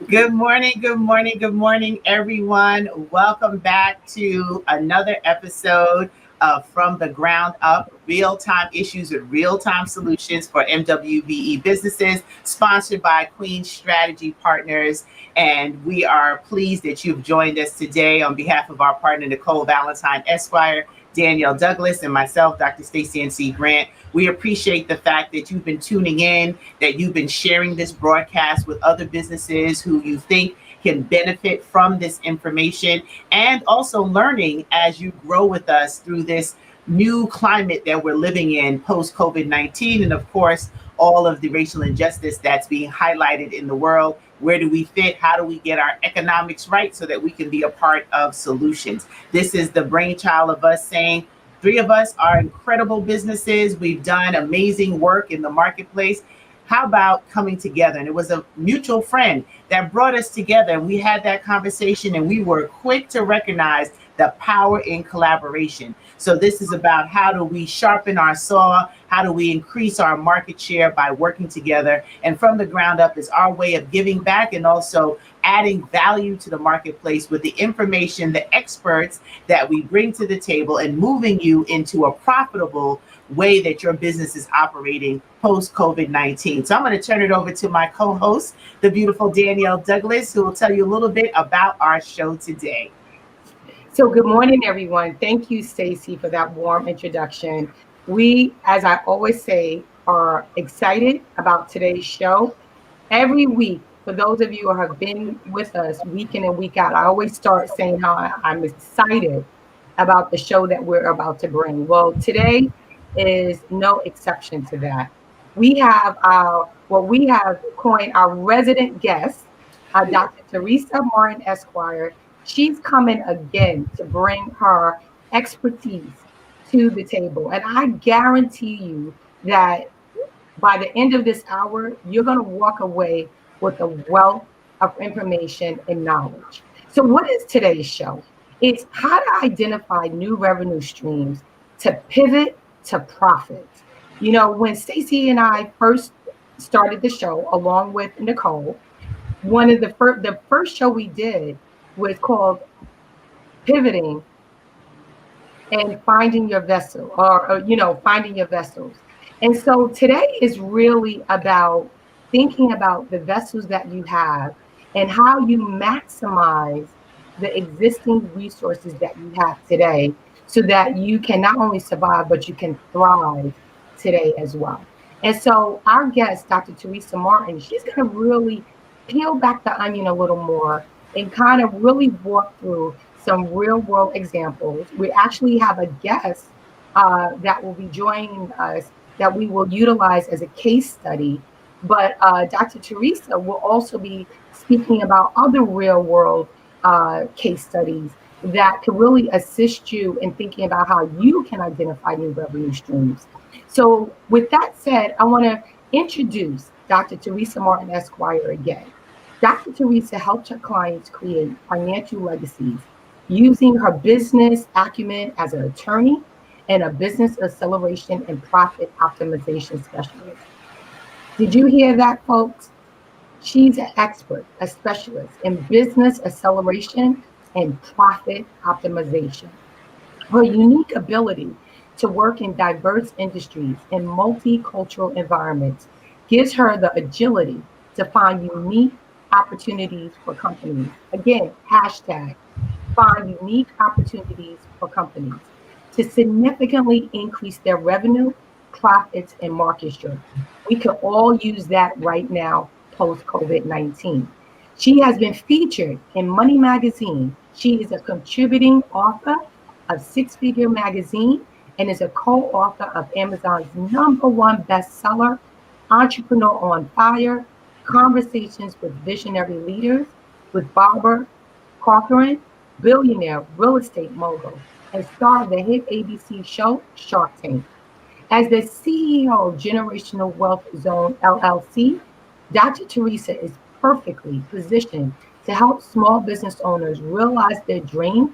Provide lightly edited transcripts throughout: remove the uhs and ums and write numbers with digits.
Good morning, good morning, good morning, everyone. Welcome back to another episode of From the Ground Up, real-time issues with real-time solutions for MWBE businesses, sponsored by Queen Strategy Partners. And we are pleased that you've joined us today on behalf of our partner, Nicole Valentine, Esquire, Danielle Douglas, and myself, Dr. Stacie N.C. Grant. We appreciate the fact that you've been tuning in, that you've been sharing this broadcast with other businesses who you think can benefit from this information, and also learning as you grow with us through this new climate that we're living in post COVID-19. And of course, all of the racial injustice that's being highlighted in the world. Where do we fit? How do we get our economics right so that we can be a part of solutions? This is the brainchild of us saying, three of us are incredible businesses. We've done amazing work in the marketplace. How about coming together? And it was a mutual friend that brought us together. And we had that conversation, and we were quick to recognize the power in collaboration. So this is about how do we sharpen our saw? How do we increase our market share by working together? And From the Ground Up is our way of giving back and also adding value to the marketplace with the information, the experts that we bring to the table, and moving you into a profitable way that your business is operating post COVID-19. So I'm going to turn it over to my co-host, the beautiful Danielle Douglas, who will tell you a little bit about our show today. So good morning, everyone. Thank you, Stacie, for that warm introduction. We, as I always say, are excited about today's show. Every week, for those of you who have been with us week in and week out, I always start saying how I'm excited about the show that we're about to bring. Well, today is no exception to that. We have we have coined our resident guest, Dr. Teresa Martin Esquire. She's coming again to bring her expertise to the table. And I guarantee you that by the end of this hour, you're going to walk away with a wealth of information and knowledge. So what is today's show? It's how to identify new revenue streams to pivot to profit. You know, when Stacie and I first started the show, along with Nicole, one of the first show we did was called Pivoting and Finding Your Vessel, or finding your vessels. And so today is really about thinking about the vessels that you have and how you maximize the existing resources that you have today so that you can not only survive, but you can thrive today as well. And so our guest, Dr. Teresa Martin, she's going to really peel back the onion a little more and kind of really walk through some real world examples. We actually have a guest that will be joining us that we will utilize as a case study. But Dr. Teresa will also be speaking about other real world case studies that can really assist you in thinking about how you can identify new revenue streams. So with that said, I want to introduce Dr. Teresa Martin Esquire again. Dr. Teresa helps her clients create financial legacies using her business acumen as an attorney and a business acceleration and profit optimization specialist. Did you hear that, folks? She's an expert, a specialist in business acceleration and profit optimization. Her unique ability to work in diverse industries and multicultural environments gives her the agility to find unique opportunities for companies. Again, hashtag find unique opportunities for companies to significantly increase their revenue, profits, and market share. We can all use that right now post COVID-19. She has been featured in Money Magazine. She is a contributing author of Six Figure Magazine and is a co-author of Amazon's #1 bestseller, Entrepreneur on Fire, Conversations with Visionary Leaders with Barbara Corcoran, billionaire real estate mogul, and star of the hit ABC show Shark Tank. As the CEO of Generational Wealth Zone LLC, Dr. Teresa is perfectly positioned to help small business owners realize their dream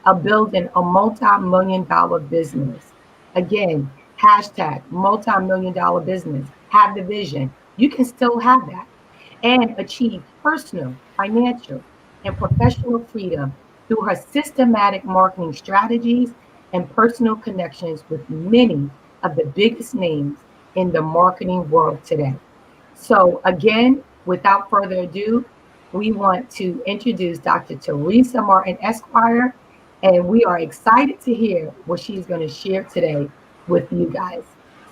of building a multi-million dollar business. Again, hashtag multi-million dollar business. Have the vision. You can still have that. and achieve personal, financial, and professional freedom through her systematic marketing strategies and personal connections with many of the biggest names in the marketing world today. So, again, without further ado, we want to introduce Dr. Teresa Martin Esquire, and we are excited to hear what she's going to share today with you guys.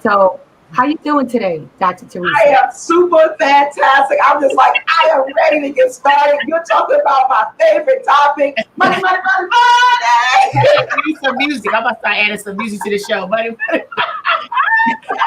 So, how you doing today, Dr. I Teresa? am super fantastic. I'm just like, I am ready to get started. You're talking about my favorite topic, money, money, money, money. We need some music. I'm gonna start adding some music to the show.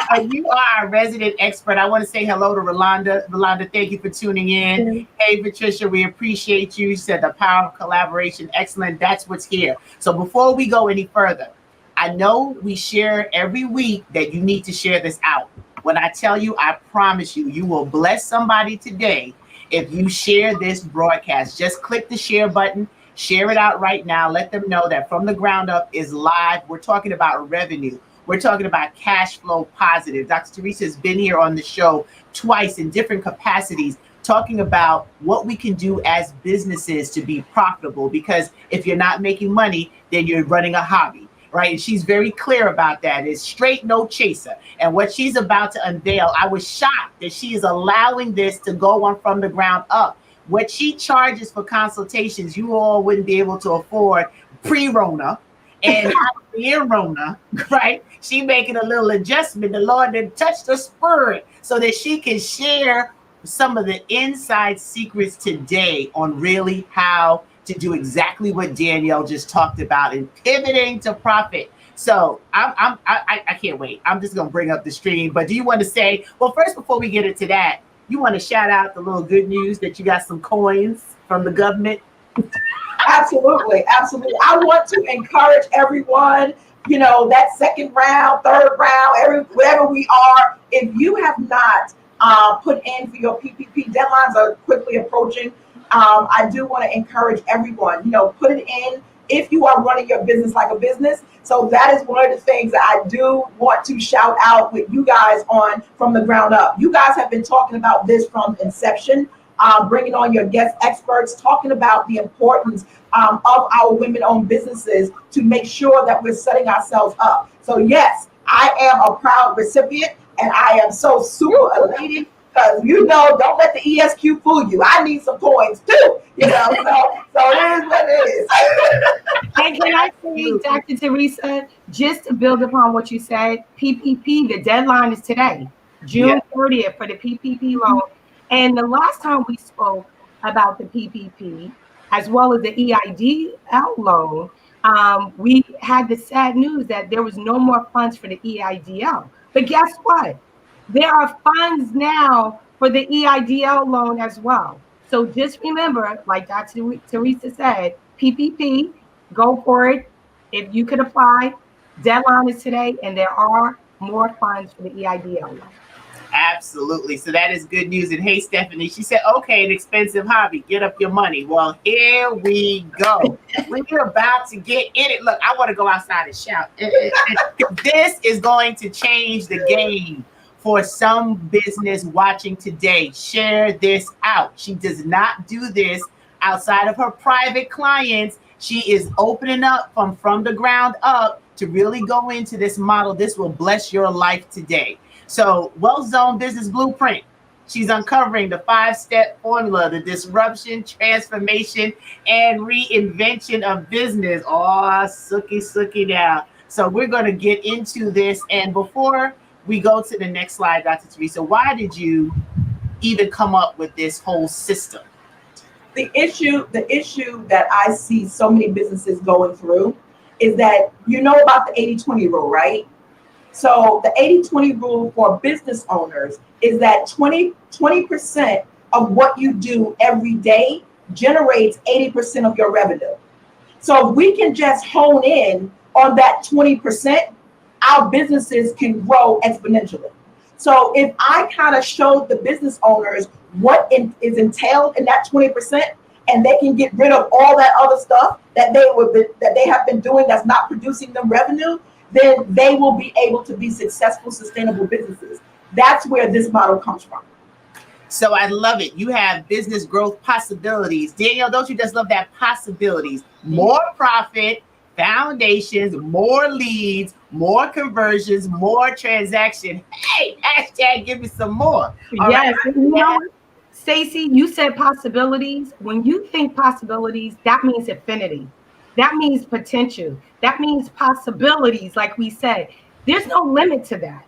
But you are a resident expert. I want to say hello to Rolanda. Rolanda, thank you for tuning in. Hey, Patricia, we appreciate you. You said the power of collaboration. Excellent. That's what's here. So before we go any further, I know we share every week that you need to share this out. When I tell you, I promise you, you will bless somebody today if you share this broadcast. Just click the share button, share it out right now. Let them know that From the Ground Up is live. We're talking about revenue. We're talking about cash flow positive. Dr. Teresa has been here on the show twice in different capacities, talking about what we can do as businesses to be profitable. Because if you're not making money, then you're running a hobby, right? And she's very clear about that. It's straight, no chaser. And what she's about to unveil, I was shocked that she is allowing this to go on From the Ground Up. What she charges for consultations, you all wouldn't be able to afford pre-Rona. And in Rona, right? She making a little adjustment. The Lord then touched her spirit so that she can share some of the inside secrets today on really how to do exactly what Danielle just talked about in pivoting to profit. So I can't wait. I'm just gonna bring up the stream. But do you want to say, well, first before we get into that, you want to shout out the little good news that you got some coins from the government? Absolutely, absolutely. I want to encourage everyone, that second round, third round, wherever we are, if you have not put in for your PPP, deadlines are quickly approaching. I do want to encourage everyone, put it in if you are running your business like a business. So that is one of the things that I do want to shout out with you guys on From the Ground Up. You guys have been talking about this from inception. Bringing on your guest experts, talking about the importance of our women-owned businesses to make sure that we're setting ourselves up. So yes, I am a proud recipient, and I am so super elated because don't let the ESQ fool you. I need some coins too, so it is what it is. And can I say, Dr. Teresa, just to build upon what you said, PPP, the deadline is today, June 30th for the PPP loan. And the last time we spoke about the PPP, as well as the EIDL loan, we had the sad news that there was no more funds for the EIDL. But guess what? There are funds now for the EIDL loan as well. So just remember, like Dr. Teresa said, PPP, go for it. If you could apply, deadline is today, and there are more funds for the EIDL loan. Absolutely. So that is good news. And hey, Stephanie, she said, okay, an expensive hobby. Get up your money. Well, here we go. We're about to get in it. Look, I want to go outside and shout. This is going to change the game for some business watching today. Share this out. She does not do this outside of her private clients. She is opening up from the ground up to really go into this model. This will bless your life today. So, Wealth Zone Business Blueprint. She's uncovering the 5-step formula, the disruption, transformation, and reinvention of business. Oh, sookie now. So we're going to get into this. And before we go to the next slide, Dr. Teresa, why did you even come up with this whole system? The issue that I see so many businesses going through is that about the 80-20 rule, right? So the 80-20 rule for business owners is that 20% of what you do every day generates 80% of your revenue. So if we can just hone in on that 20%, our businesses can grow exponentially. So if I kind of showed the business owners what is entailed in that 20%, and they can get rid of all that other stuff that they have been doing that's not producing them revenue, then they will be able to be successful, sustainable businesses. That's where this model comes from. So I love it. You have business growth possibilities. Danielle, don't you just love that possibilities? More profit, foundations, more leads, more conversions, more transaction. Hey, hashtag give me some more. All right. Yes, you know, Stacie, you said possibilities. When you think possibilities, that means infinity. That means potential. That means possibilities, like we said. There's no limit to that.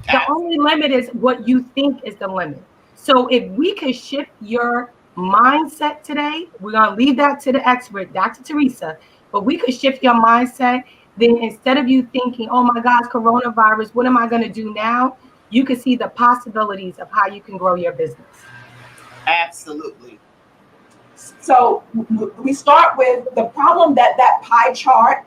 The only limit is what you think is the limit. So if we could shift your mindset today, we're going to leave that to the expert, Dr. Teresa, but we could shift your mindset. Then instead of you thinking, oh my gosh, coronavirus, what am I going to do now? You can see the possibilities of how you can grow your business. Absolutely. So we start with the problem that pie chart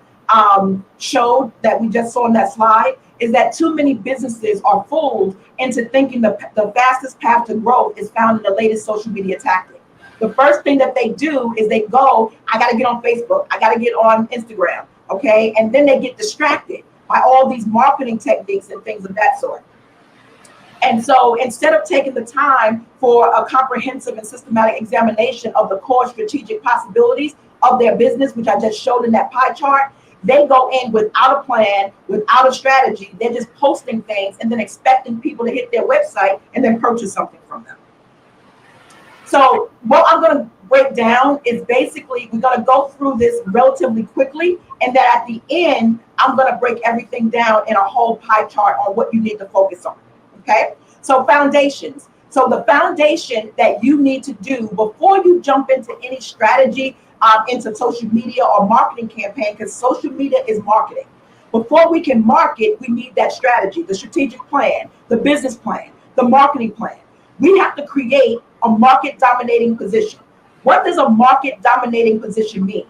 showed that we just saw in that slide is that too many businesses are fooled into thinking the fastest path to growth is found in the latest social media tactic. The first thing that they do is they go, I got to get on Facebook, I got to get on Instagram, okay? And then they get distracted by all these marketing techniques and things of that sort. And so instead of taking the time for a comprehensive and systematic examination of the core strategic possibilities of their business, which I just showed in that pie chart, they go in without a plan, without a strategy. They're just posting things and then expecting people to hit their website and then purchase something from them. So what I'm going to break down is basically we're going to go through this relatively quickly, and then at the end, I'm going to break everything down in a whole pie chart on what you need to focus on. Okay, so foundations. So the foundation that you need to do before you jump into any strategy into social media or marketing campaign, because social media is marketing. Before we can market, we need that strategy, the strategic plan, the business plan, the marketing plan. We have to create a market dominating position. What does a market dominating position mean?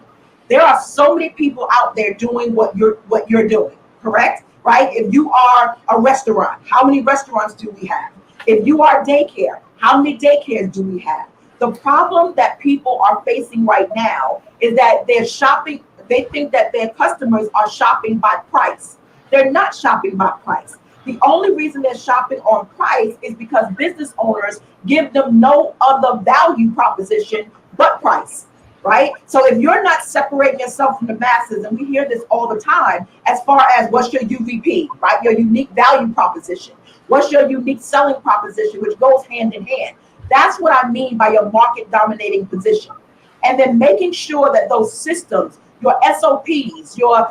There are so many people out there doing what you're doing, correct? Right? If you are a restaurant, how many restaurants do we have? If you are daycare, how many daycares do we have? The problem that people are facing right now is that they're shopping. They think that their customers are shopping by price. They're not shopping by price. The only reason they're shopping on price is because business owners give them no other value proposition but price. Right? So if you're not separating yourself from the masses, and we hear this all the time, as far as what's your UVP, right? Your unique value proposition. What's your unique selling proposition, which goes hand in hand. That's what I mean by your market dominating position. And then making sure that those systems, your SOPs, your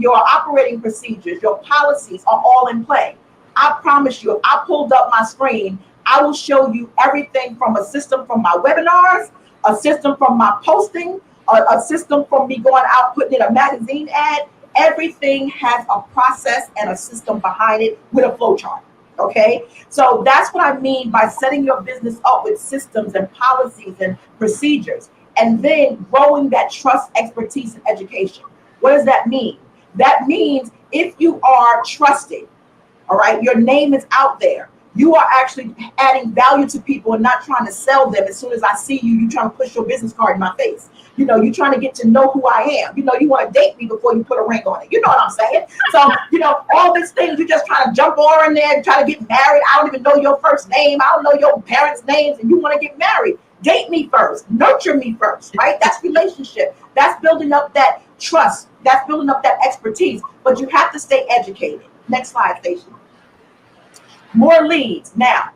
operating procedures, your policies are all in play. I promise you, if I pulled up my screen, I will show you everything from a system from my webinars, a system from my posting, a system from me going out putting in a magazine ad. Everything has a process and a system behind it with a flow chart. Okay, so that's what I mean by setting your business up with systems and policies and procedures, and then growing that trust, expertise, and education. What does that mean? That means if you are trusted, all right, your name is out there. You are actually adding value to people and not trying to sell them. As soon as I see you, you're trying to push your business card in my face. You know, you're trying to get to know who I am. You know, you want to date me before you put a ring on it. You know what I'm saying? So, you know, all these things, you're just trying to jump over in there and try to get married. I don't even know your first name. I don't know your parents' names, and you want to get married. Date me first. Nurture me first, right? That's relationship. That's building up that trust. That's building up that expertise. But you have to stay educated. Next slide, Stacie. More leads. Now,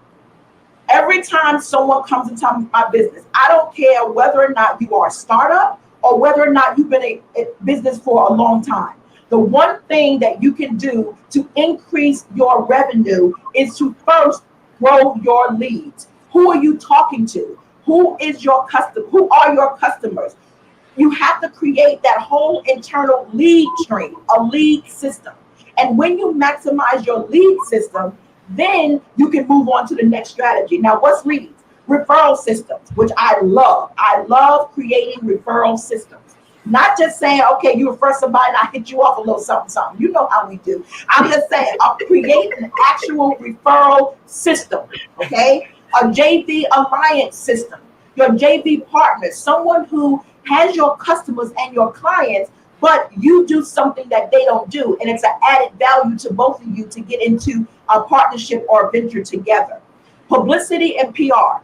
every time someone comes into my business, I don't care whether or not you are a startup or whether or not you've been in business for a long time. The one thing that you can do to increase your revenue is to first grow your leads. Who are you talking to? Who is your customer? Who are your customers? You have to create that whole internal lead stream, a lead system. And when you maximize your lead system, then you can move on to the next strategy. Now, what's leads? Referral systems, which I love. I love creating referral systems. Not just saying, okay, you refer somebody and I hit you off a little something, something. You know how we do. I'm just saying, I'll create an actual referral system, okay? A JV alliance system, your JV partner, someone who has your customers and your clients, but you do something that they don't do. And it's an added value to both of you to get into a partnership or a venture together. Publicity and PR.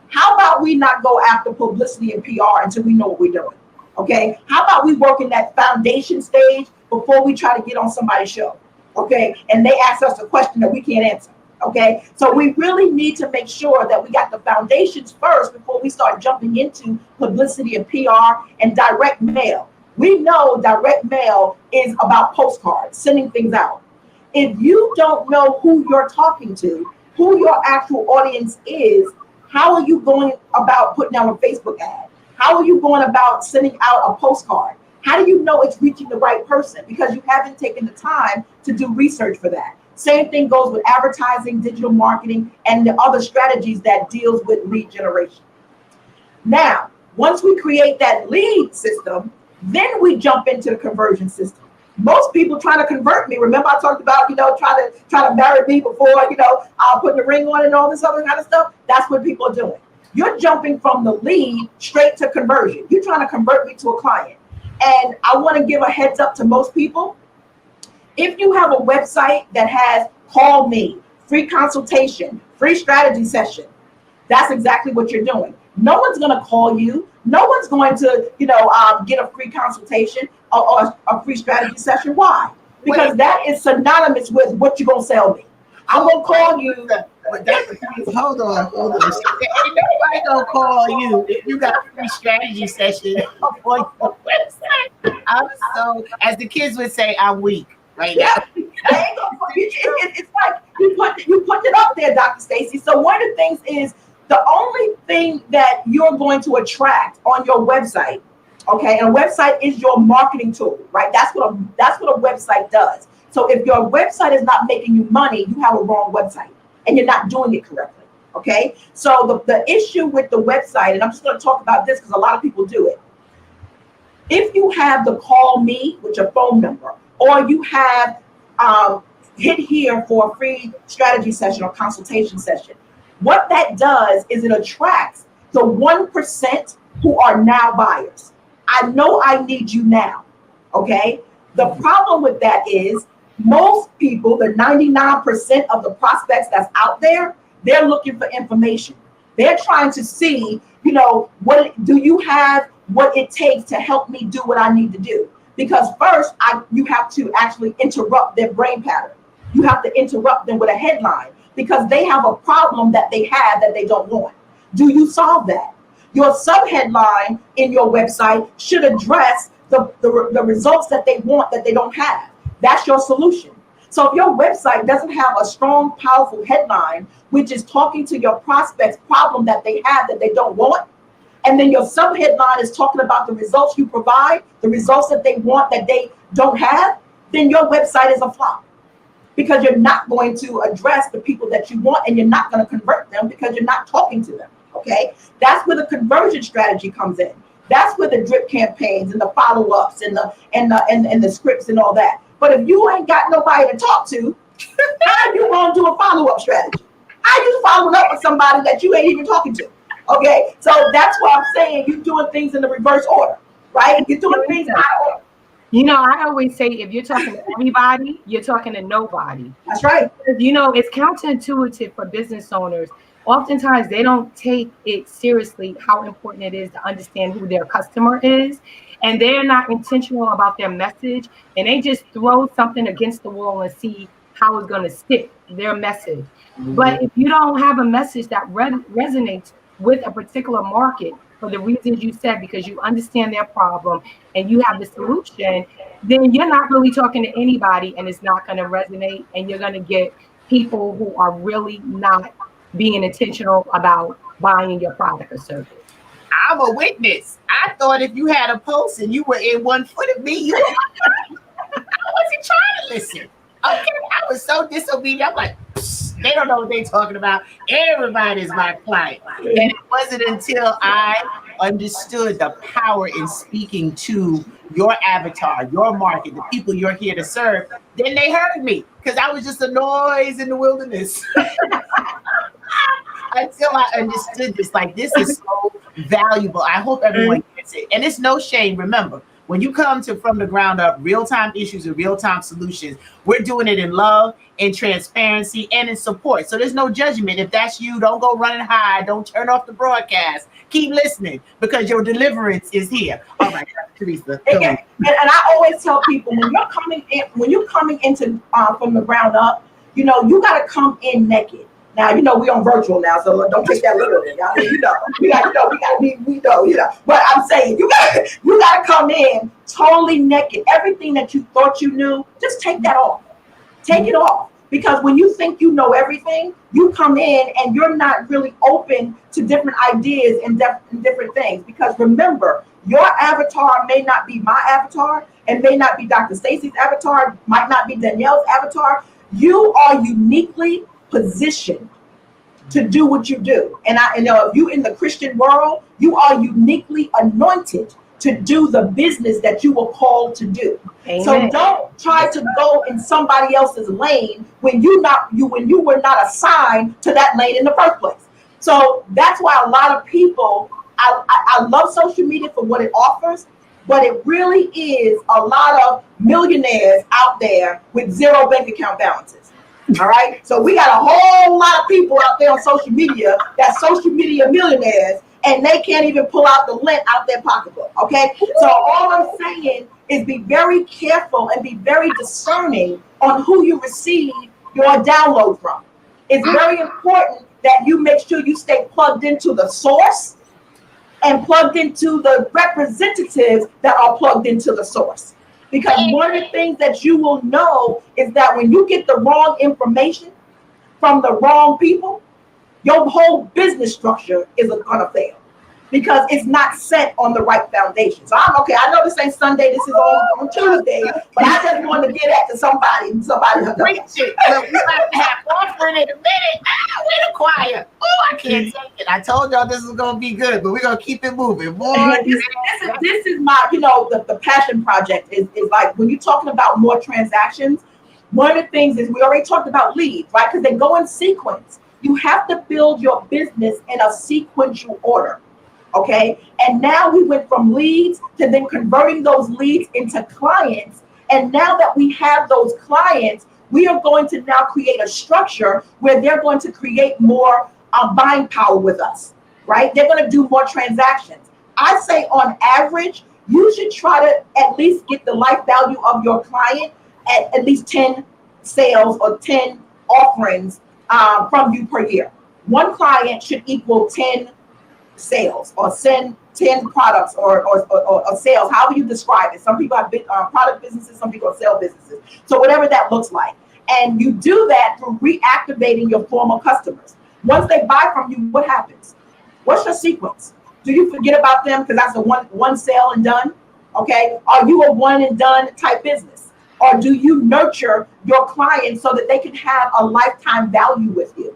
How about we not go after publicity and PR until we know what we're doing? Okay. How about we work in that foundation stage before we try to get on somebody's show? Okay. And they ask us a question that we can't answer. Okay. So we really need to make sure that we got the foundations first before we start jumping into publicity and PR and direct mail. We know direct mail is about postcards, sending things out. If you don't know who you're talking to, who your actual audience is, how are you going about putting out a Facebook ad? How are you going about sending out a postcard? How do you know it's reaching the right person? Because you haven't taken the time to do research for that. Same thing goes with advertising, digital marketing, and the other strategies that deals with lead generation. Now, once we create that lead system, then we jump into the conversion system. Most people trying to convert me. Remember I talked about, try to marry me before, putting the ring on and all this other kind of stuff. That's what people are doing. You're jumping from the lead straight to conversion. You're trying to convert me to a client. And I want to give a heads up to most people. If you have a website that has call me, free consultation, free strategy session, that's exactly what you're doing. No one's going to call you. No one's going to, get a free consultation or a free strategy session. Why? Because that is synonymous with what you're going to sell me. I'm going to call you. Hold on. Ain't nobody going to call you if you got a free strategy session on your website. As the kids would say, I'm weak right now. It's like you put it up there, Dr. Stacie. So one of the things is, the only thing that you're going to attract on your website, okay, and a website is your marketing tool, right? That's what a website does. So if your website is not making you money, you have a wrong website and you're not doing it correctly, okay? So the issue with the website, and I'm just going to talk about this because a lot of people do it. If you have the call me with your phone number, or you have hit here for a free strategy session or consultation session, what that does is it attracts the 1% who are now buyers. I know I need you now, okay? The problem with that is most people, the 99% of the prospects that's out there, they're looking for information. They're trying to see, what do you have, what it takes to help me do what I need to do? Because first, you have to actually interrupt their brain pattern. You have to interrupt them with a headline, because they have a problem that they have that they don't want. Do you solve that? Your subheadline in your website should address the results that they want that they don't have. That's your solution. So if your website doesn't have a strong, powerful headline, which is talking to your prospects' problem that they have that they don't want, and then your subheadline is talking about the results you provide, the results that they want that they don't have, then your website is a flop. Because you're not going to address the people that you want, and you're not going to convert them because you're not talking to them. Okay, that's where the conversion strategy comes in. That's where the drip campaigns and the follow-ups and the scripts and all that. But if you ain't got nobody to talk to, how are you going to do a follow-up strategy? How are you following up with somebody that you ain't even talking to? Okay, so that's why I'm saying you're doing things in the reverse order, right? You're doing things out of order. I always say if you're talking to everybody, you're talking to nobody. That's right. It's counterintuitive for business owners. Oftentimes, they don't take it seriously how important it is to understand who their customer is. And they're not intentional about their message. And they just throw something against the wall and see how it's going to stick, their message. Mm-hmm. But if you don't have a message that resonates with a particular market, for the reasons you said, because you understand their problem and you have the solution, then you're not really talking to anybody, and it's not going to resonate, and you're going to get people who are really not being intentional about buying your product or service. I'm a witness. I thought if you had a post and you were in one foot of me, I wasn't trying to listen. Okay, I was so disobedient. I'm like, they don't know what they're talking about. Everybody's my client. And it wasn't until I understood the power in speaking to your avatar, your market, the people you're here to serve, then they heard me, because I was just a noise in the wilderness. Until I understood this, like, this is so valuable. I hope everyone gets it. And it's no shame. Remember, When you come to From the Ground Up, real-time issues and real-time solutions, we're doing it in love, in transparency, and in support. So there's no judgment. If that's you, don't go run and hide. Don't turn off the broadcast. Keep listening because your deliverance is here. All right, Teresa. And I always tell people when you're coming into From the Ground Up, you know, you got to come in naked. Now, you know, we on virtual now, so don't take that literally. I mean, we know. But I'm saying you gotta come in totally naked. Everything that you thought you knew, just take that off. Take it off. Because when you think you know everything, you come in and you're not really open to different ideas and different things. Because remember, your avatar may not be my avatar, and may not be Dr. Stacie's avatar, might not be Danielle's avatar. You are uniquely positioned to do what you do. And I know if you in the Christian world, you are uniquely anointed to do the business that you were called to do. Amen. So don't try to go in somebody else's lane when you were not assigned to that lane in the first place. So that's why a lot of people, I love social media for what it offers, but it really is a lot of millionaires out there with zero bank account balances. All right. So we got a whole lot of people out there on social media that's social media millionaires, and they can't even pull out the lint out their pocketbook. Okay. So all I'm saying is be very careful and be very discerning on who you receive your download from. It's very important that you make sure you stay plugged into the source and plugged into the representatives that are plugged into the source. Because one of the things that you will know is that when you get the wrong information from the wrong people, your whole business structure is going to fail because it's not set on the right foundation. So I'm okay. I know this ain't Sunday. This is on Tuesday, but I just wanted to get at to somebody. Preach it. Look, we about to have offering in a minute. We're the choir. Oh, I can't take it. I told y'all this is going to be good, but we're going to keep it moving. Boy, this is my, the passion project is like when you're talking about more transactions, one of the things is we already talked about leads, right? Because they go in sequence. You have to build your business in a sequential order. Okay. And now we went from leads to then converting those leads into clients. And now that we have those clients, we are going to now create a structure where they're going to create more buying power with us, right? They're going to do more transactions. I say on average, you should try to at least get the life value of your client at least 10 sales or 10 offerings from you per year. One client should equal 10 sales or send 10 products or sales, however you describe it. Some people have product businesses, some people have sales businesses. So whatever that looks like. And you do that through reactivating your former customers. Once they buy from you, what happens? What's your sequence? Do you forget about them because that's a one sale and done? Okay. Are you a one and done type business? Or do you nurture your clients so that they can have a lifetime value with you?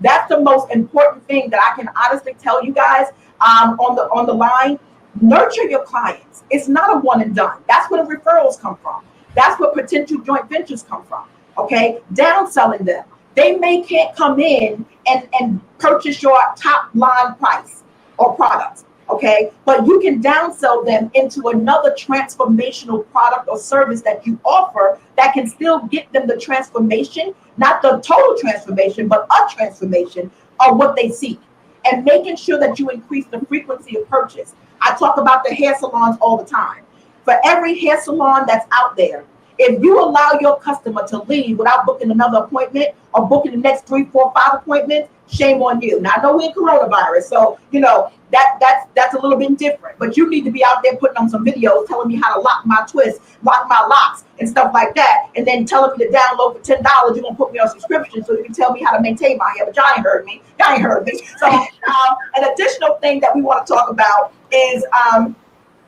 That's the most important thing that I can honestly tell you guys on the line. Nurture your clients. It's not a one and done. That's where the referrals come from. That's where potential joint ventures come from. Okay, downselling them. They can't come in and purchase your top line price or products. Okay, but you can downsell them into another transformational product or service that you offer that can still get them the transformation, not the total transformation, but a transformation of what they seek. And making sure that you increase the frequency of purchase. I talk about the hair salons all the time. For every hair salon that's out there, if you allow your customer to leave without booking another appointment or booking the next 3, 4, 5 appointments, shame on you. Now I know we're in coronavirus, so that's a little bit different. But you need to be out there putting on some videos telling me how to lock my twists, lock my locks, and stuff like that, and then telling me to download for $10. You're gonna put me on subscription so you can tell me how to maintain my hair. But y'all ain't heard me. Y'all ain't heard me. So an additional thing that we want to talk about is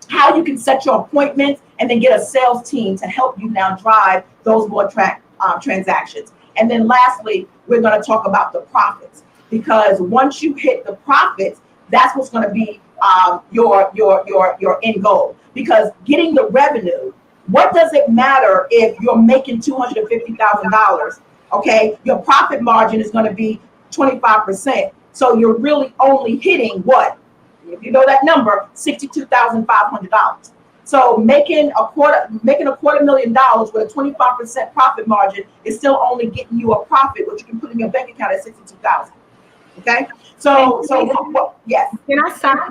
how you can set your appointments and then get a sales team to help you now drive those more transactions. And then lastly, we're going to talk about the profits, because once you hit the profits, that's what's going to be your end goal. Because getting the revenue, what does it matter if you're making $250,000? Okay, your profit margin is going to be 25%. So you're really only hitting what? If you know that number, $62,500. So making a $250,000 with a 25% profit margin is still only getting you a profit, which you can put in your bank account at $62,000. Okay. Yes. Can I stop?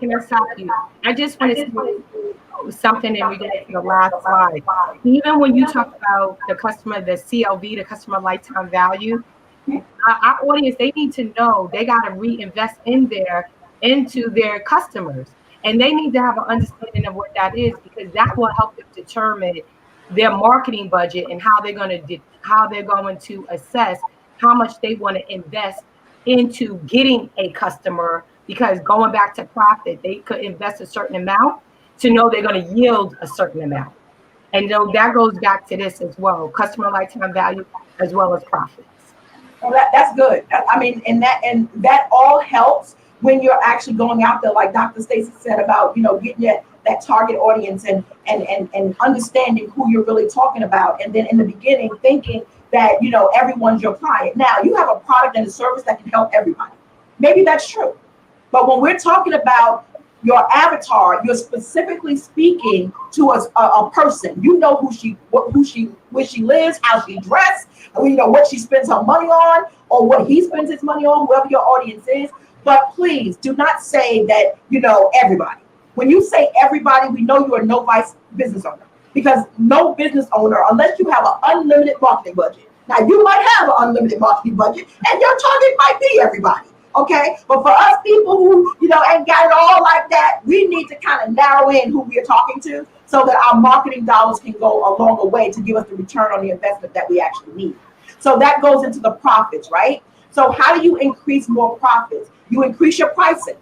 Can I stop you? I just want to say something in regards to the last slide. Even when you talk about the customer, the CLV, the customer lifetime value, our audience, they need to know they got to reinvest into their customers, and they need to have an understanding of what that is, because that will help them determine their marketing budget and how they're going to assess how much they want to invest into getting a customer. Because going back to profit, they could invest a certain amount to know they're going to yield a certain amount. And so that goes back to this as well, customer lifetime value as well as profits. Well, that's good. I mean, and that all helps when you're actually going out there, like Dr. Stacie said, about, getting that target audience and understanding who you're really talking about. And then in the beginning, thinking that, everyone's your client. Now, you have a product and a service that can help everybody. Maybe that's true. But when we're talking about your avatar, you're specifically speaking to a person. You know where she lives, how she dressed, what she spends her money on, or what he spends his money on, whoever your audience is. But please do not say that everybody. When you say everybody, we know you're a no vice business owner, because no business owner, unless you have an unlimited marketing budget. Now, you might have an unlimited marketing budget, and your target might be everybody. Okay, but for us people who ain't got it all like that, we need to kind of narrow in who we are talking to, so that our marketing dollars can go a longer way to give us the return on the investment that we actually need. So that goes into the profits, right? So how do you increase more profits? You increase your pricing,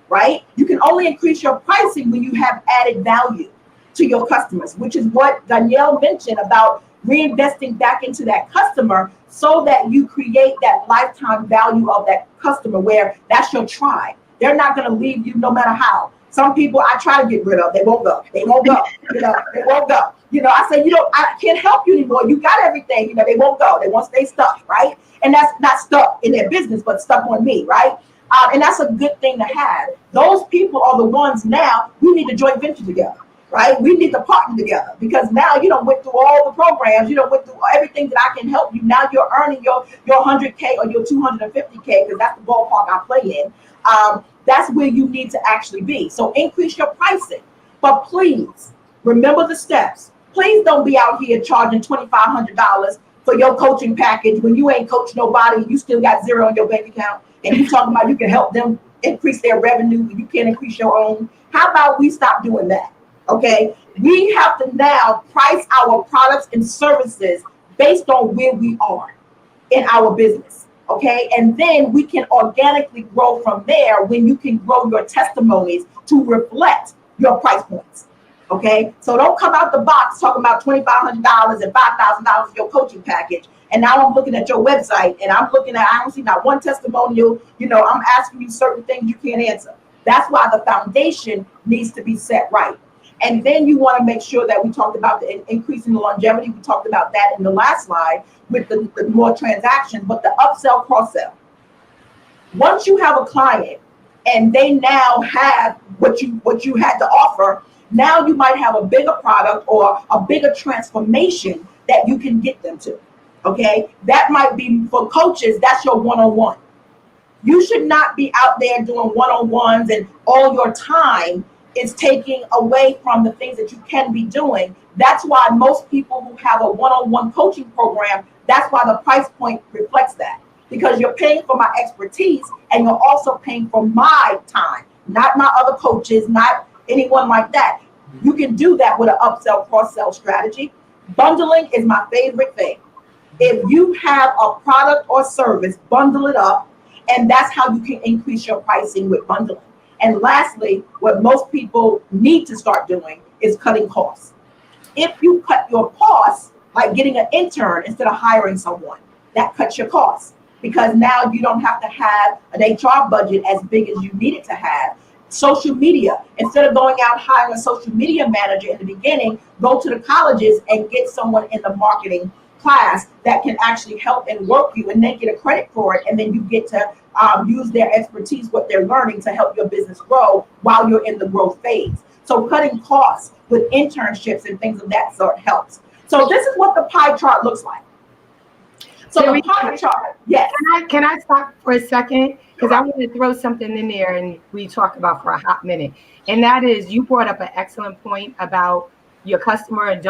right? You can only increase your pricing when you have added value to your customers, which is what Danielle mentioned about reinvesting back into that customer, so that you create that lifetime value of that customer, where that's your tribe. They're not going to leave you no matter how. Some people I try to get rid of, they won't go. They won't go. They won't go. I say, I can't help you anymore. You got everything. They won't go. They want to stay stuck, right? And that's not stuck in their business, but stuck on me, right? And that's a good thing to have. Those people are the ones now we need to joint venture together. Right? We need to partner together, because now you went through all the programs, went through everything that I can help you. Now you're earning your 100K or your 250K, because that's the ballpark I play in. That's where you need to actually be. So increase your pricing, but please remember the steps. Please don't be out here charging $2,500 for your coaching package when you ain't coached nobody. You still got zero in your bank account, and you talking about you can help them increase their revenue. You can't increase your own. How about we stop doing that? Okay, we have to now price our products and services based on where we are in our business. Okay, and then we can organically grow from there, when you can grow your testimonies to reflect your price points. Okay, so don't come out the box talking about $2,500 and $5,000 for your coaching package. And now I'm looking at your website and I don't see not one testimonial. I'm asking you certain things you can't answer. That's why the foundation needs to be set right. And then you want to make sure that we talked about the increasing the longevity. We talked about that in the last slide with the more transactions, but the upsell, cross-sell. Once you have a client and they now have what you had to offer, now you might have a bigger product or a bigger transformation that you can get them to. Okay, that might be for coaches. That's your one-on-one. You should not be out there doing one-on-ones and all your time is taking away from the things that you can be doing. That's why most people who have a one-on-one coaching program, that's why the price point reflects that, because you're paying for my expertise and you're also paying for my time, not my other coaches, not anyone like that. You can do that with an upsell, cross-sell strategy. Bundling is my favorite thing. If you have a product or service, bundle it up, and that's how you can increase your pricing with bundling. And lastly, what most people need to start doing is cutting costs. If you cut your costs, like getting an intern instead of hiring someone, that cuts your costs, because now you don't have to have an HR budget as big as you need it to have. Social media, instead of going out hiring a social media manager in the beginning, go to the colleges and get someone in the marketing class that can actually help and work you, and then get a credit for it, and then you get to use their expertise, what they're learning, to help your business grow while you're in the growth phase. So cutting costs with internships and things of that sort helps. So this is what the pie chart looks like. So the pie chart, yes. Can I stop for a second? Because I want to throw something in there and we talk about for a hot minute. And that is, you brought up an excellent point about your customer. And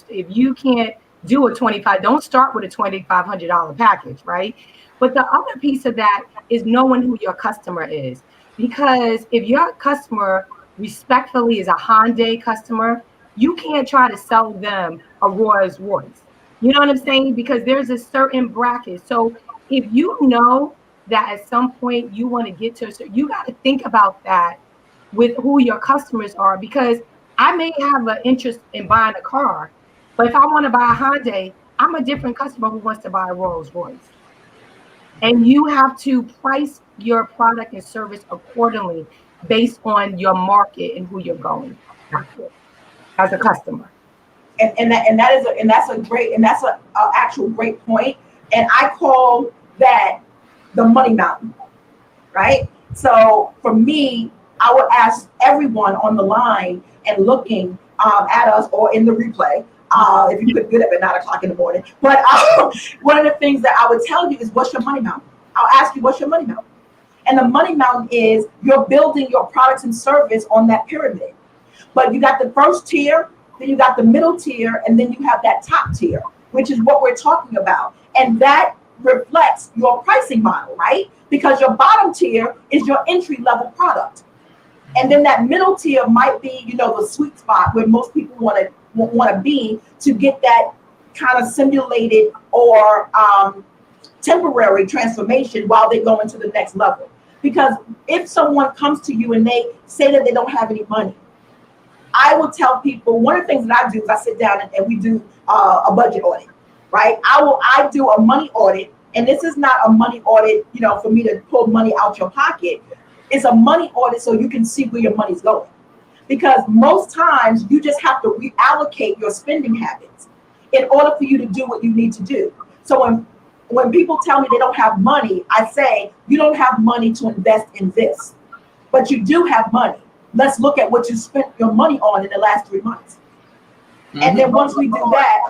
if you can't do a 25, don't start with a $2,500 package, right? But the other piece of that is knowing who your customer is. Because if your customer respectfully is a Hyundai customer, you can't try to sell them a Rolls Royce. You know what I'm saying? Because there's a certain bracket. So if you know that at some point you want to get to, so you got to think about that with who your customers are, because I may have an interest in buying a car, but if I want to buy a Hyundai, I'm a different customer who wants to buy a Rolls Royce. And you have to price your product and service accordingly based on your market and who you're going after as a customer. That's an actual great point. And I call that the money mountain, right? So for me, I would ask everyone on the line and looking at us or in the replay, if you could get up at 9 o'clock in the morning. But one of the things that I would tell you is, what's your money mountain? I'll ask you, what's your money mountain? And the money mountain is you're building your products and service on that pyramid. But you got the first tier, then you got the middle tier, and then you have that top tier, which is what we're talking about. And that reflects your pricing model, right? Because your bottom tier is your entry level product. And then that middle tier might be, the sweet spot where most people want to be to get that kind of simulated or temporary transformation while they go into the next level. Because if someone comes to you and they say that they don't have any money, I will tell people, one of the things that I do is I sit down and we do a budget audit, right? I do a money audit, and this is not a money audit, for me to pull money out your pocket. It's a money audit so you can see where your money's going. Because most times you just have to reallocate your spending habits in order for you to do what you need to do. So when people tell me they don't have money, I say, you don't have money to invest in this, but you do have money. Let's look at what you spent your money on in the last 3 months. Mm-hmm. And then once we do that,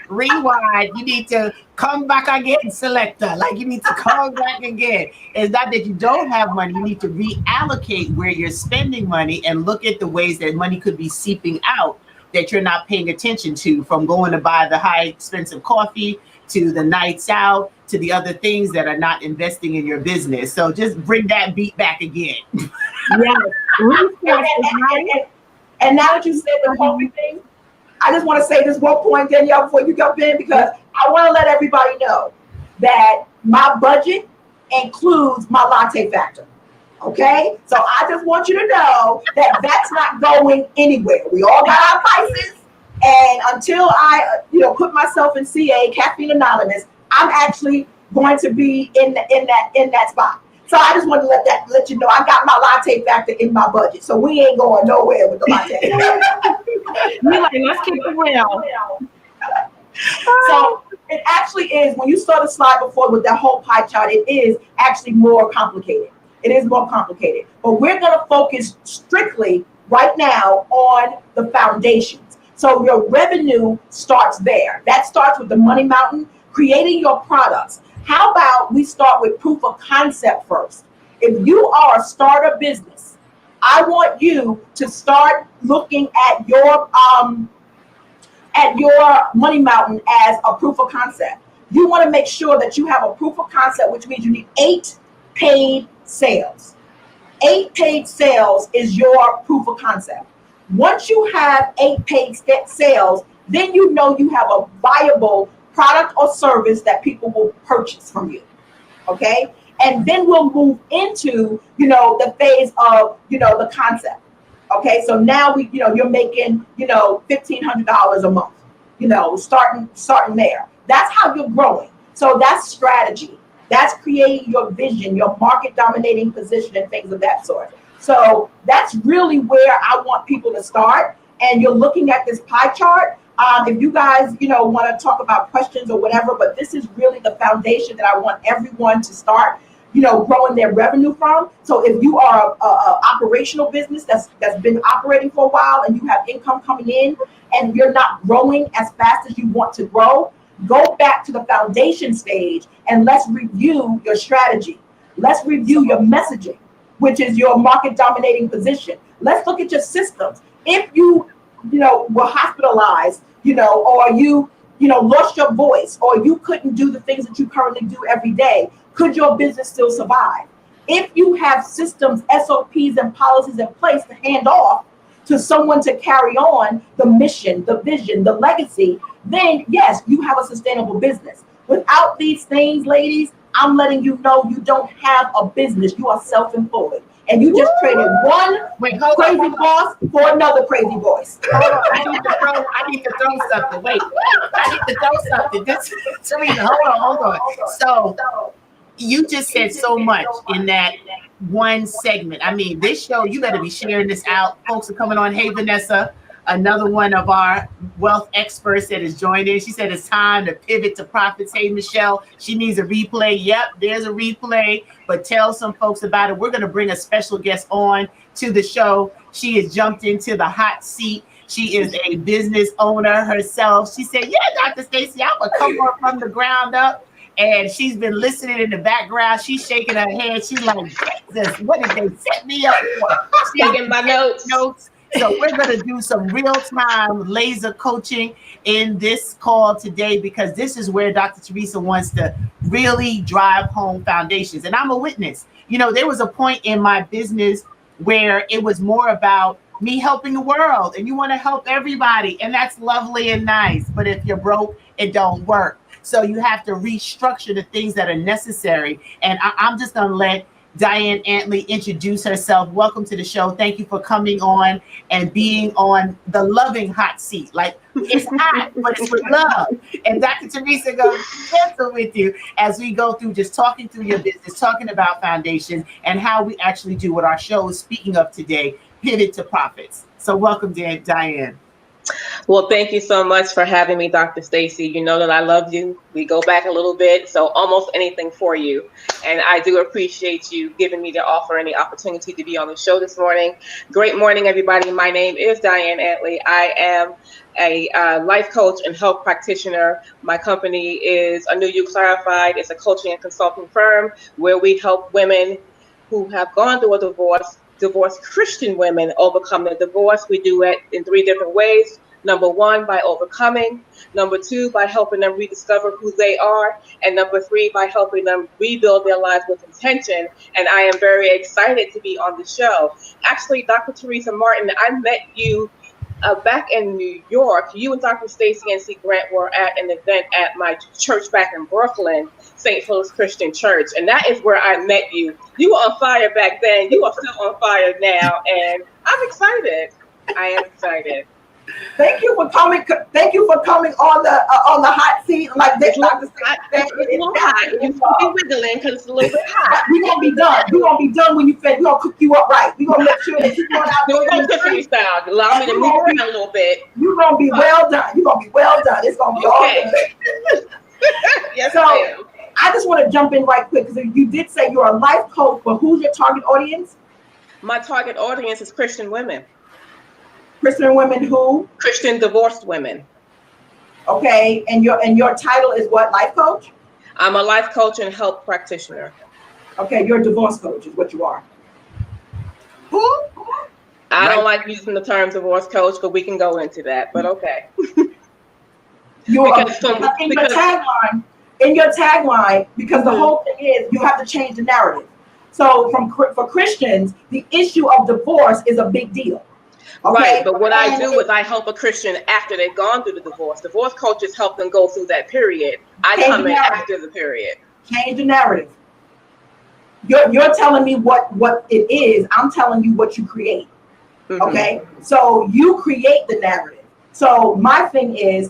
rewind, you need to come back again, selector. Like, you need to come back again. It's not that you don't have money. You need to reallocate where you're spending money and look at the ways that money could be seeping out that you're not paying attention to, from going to buy the high expensive coffee to the nights out to the other things that are not investing in your business. So just bring that beat back again. Yeah. And now that you said the coffee thing, I just want to say this one point, Danielle, before you jump in, because I want to let everybody know that my budget includes my latte factor. Okay? So I just want you to know that that's not going anywhere. We all got our prices. And until I, put myself in CA, Caffeine Anonymous, I'm actually going to be in that spot. So I just want to let you know I got my latte factor in my budget. So we ain't going nowhere with the latte. You're like, let's keep it real. So it actually is, when you saw the slide before with that whole pie chart, it is actually more complicated. It is more complicated. But we're going to focus strictly right now on the foundations. So your revenue starts there. That starts with the money mountain, creating your products. How about we start with proof of concept first? If you are a startup business, I want you to start looking at your money mountain as a proof of concept. You want to make sure that you have a proof of concept, which means you need 8 paid sales. 8 paid sales is your proof of concept. Once you have 8 paid sales, then you know you have a viable product or service that people will purchase from you. Okay? And then we'll move into, the phase of, the concept. Okay? So now you're making, $1,500 a month, starting there. That's how you're growing. So that's strategy. That's creating your vision, your market dominating position, and things of that sort. So that's really where I want people to start. And you're looking at this pie chart. If you guys, want to talk about questions or whatever, but this is really the foundation that I want everyone to start, growing their revenue from. So if you are a operational business that's been operating for a while and you have income coming in and you're not growing as fast as you want to grow, go back to the foundation stage and let's review your strategy. Let's review your messaging, which is your market dominating position. Let's look at your systems. If you, were hospitalized, or you lost your voice, or you couldn't do the things that you currently do every day, could your business still survive? If you have systems, SOPs, and policies in place to hand off to someone to carry on the mission, the vision, the legacy, then yes, you have a sustainable business. Without these things, ladies, I'm letting you know you don't have a business. You are self-employed. And you just traded one crazy boss for another crazy boss. Hold on, I need to throw something. Wait, I need to throw something. Teresa, hold on. So you just said so much in that one segment. I mean, this show, you better be sharing this out. Folks are coming on. Hey, Vanessa, another one of our wealth experts that is joining. She said it's time to pivot to profits. Hey, Michelle, she needs a replay. Yep, there's a replay, but tell some folks about it. We're going to bring a special guest on to the show. She has jumped into the hot seat. She is a business owner herself. She said, yeah, Dr. Stacie, I would come on from the ground up. And she's been listening in the background. She's shaking her head. She's like, Jesus, what did they set me up for? She's taking my notes. So we're going to do some real-time laser coaching in this call today, because this is where Dr. Teresa wants to really drive home foundations. And I'm a witness. There was a point in my business where it was more about me helping the world, and you want to help everybody, and that's lovely and nice. But if you're broke, it don't work. So you have to restructure the things that are necessary. And I'm just going to let Diane Antley introduce herself. Welcome to the show. Thank you for coming on and being on the loving hot seat. Like, it's hot, but it's with love. And Dr. Teresa goes gentle with you as we go through just talking through your business, talking about foundations and how we actually do what our show is speaking of today, pivot to profits. So welcome, Diane. Well, thank you so much for having me, Dr. Stacie. You know that I love you. We go back a little bit, so almost anything for you. And I do appreciate you giving me the offer and the opportunity to be on the show this morning. Great morning, everybody. My name is Diane Antley. I am a life coach and health practitioner. My company is Anew You Clarified. It's a coaching and consulting firm where we help women who have gone through a divorced Christian women overcome the divorce. We do it in 3 different ways. Number 1, by overcoming. Number 2, by helping them rediscover who they are. And number 3, by helping them rebuild their lives with intention. And I am very excited to be on the show. Actually, Dr. Teresa Martin, I met you back in New York. You and Dr. Stacie N.C. Grant were at an event at my church back in Brooklyn, St. Philip's Christian Church. And that is where I met you. You were on fire back then. You are still on fire now. And I'm excited. I am excited. Thank you for coming. Thank you for coming on the hot seat like this. It's a little hot. You can be wiggling because it's a little bit hot. We're gonna be done. We're gonna be done when you finish. We're gonna cook you up right. We're gonna make sure that you're going out there. We're going style. Allow me to move around a little bit. You're gonna be well done. You're gonna be well done. It's gonna be okay. All good. Yes, so, I just want to jump in right quick because you did say you're a life coach, but who's your target audience? My target audience is Christian women. Christian women who? Christian divorced women. Okay, and your title is what? Life coach? I'm a life coach and health practitioner. Okay, you're a divorce coach is what you are. I don't like using the term divorce coach, but we can go into that. But okay. In your tagline, because the whole thing is you have to change the narrative. So for Christians, the issue of divorce is a big deal. Okay? Right, but what I do is I help a Christian after they've gone through the divorce. Divorce coaches help them go through that period. I come in after the period. Change the narrative. You're telling me what it is. I'm telling you what you create. Mm-hmm. Okay, so you create the narrative. So my thing is,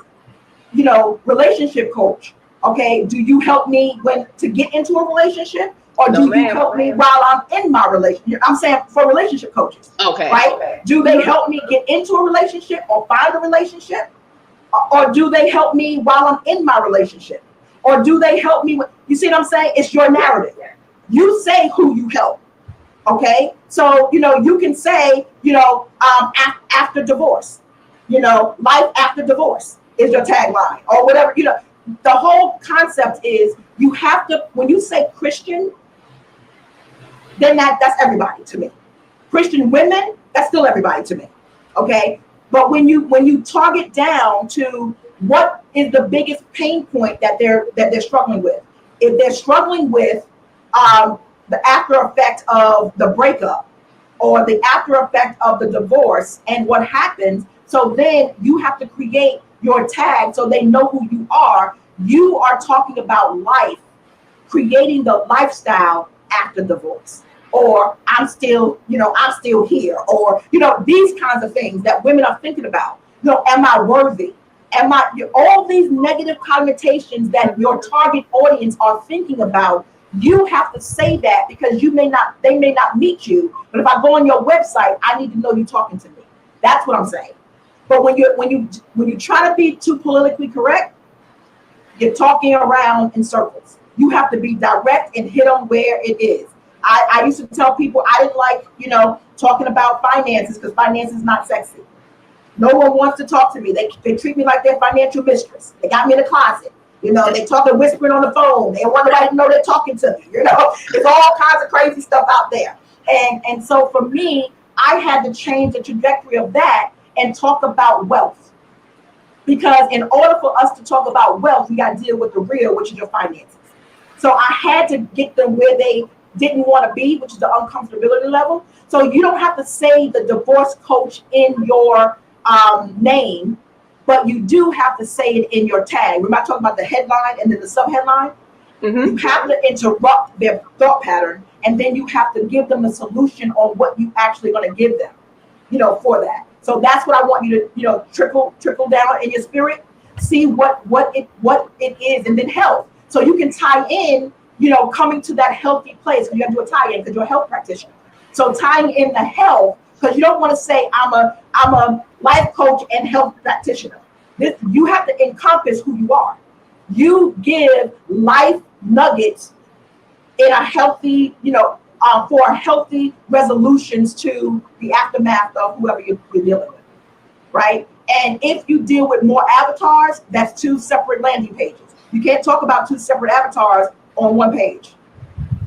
relationship coach. Okay, do you help me to get into a relationship? Or do you help me while I'm in my relationship? I'm saying for relationship coaches. Okay. Right? Okay. Do they help me get into a relationship or find a relationship? Or do they help me while I'm in my relationship? Or do they help me you see what I'm saying? It's your narrative. You say who you help. Okay, so you can say after divorce, life after divorce is your tagline or whatever. The whole concept is you have to, when you say Christian, then that's everybody to me. Christian women, that's still everybody to me. Okay, but when you target down to what is the biggest pain point that they're struggling with, if they're struggling with the after effect of the breakup or the after effect of the divorce and what happens, so then you have to create your tag so they know who you are. You are talking about life, creating the lifestyle after divorce, or I'm still here, or these kinds of things that women are thinking about. Am I worthy? All these negative connotations that your target audience are thinking about. You have to say that because they may not meet you, but if I go on your website, I need to know you're talking to me. That's what I'm saying. But when you try to be too politically correct, you're talking around in circles. You have to be direct and hit them where it is. I used to tell people I didn't like talking about finances because finance is not sexy. No one wants to talk to me. They treat me like their financial mistress. They got me in the closet. They talking whispering on the phone. They want nobody to know they're talking to me. There's all kinds of crazy stuff out there. And so for me, I had to change the trajectory of that and talk about wealth. Because in order for us to talk about wealth, we got to deal with the real, which is your finances. So I had to get them where they didn't want to be, which is the uncomfortability level. So you don't have to say the divorce coach in your name, but you do have to say it in your tag. We're not talking about the headline and then the subheadline. Mm-hmm. You have to interrupt their thought pattern, and then you have to give them the solution on what you actually going to give them, for that. So that's what I want you to, trickle down in your spirit, see what it is, and then health. So you can tie in, coming to that healthy place. You have to do a tie-in because you're a health practitioner. So tying in the health, because you don't want to say I'm a life coach and health practitioner. You have to encompass who you are. You give life nuggets in a healthy, for healthy resolutions to the aftermath of whoever you're dealing with, right? And if you deal with more avatars, that's 2 separate landing pages. You can't talk about 2 separate avatars on 1 page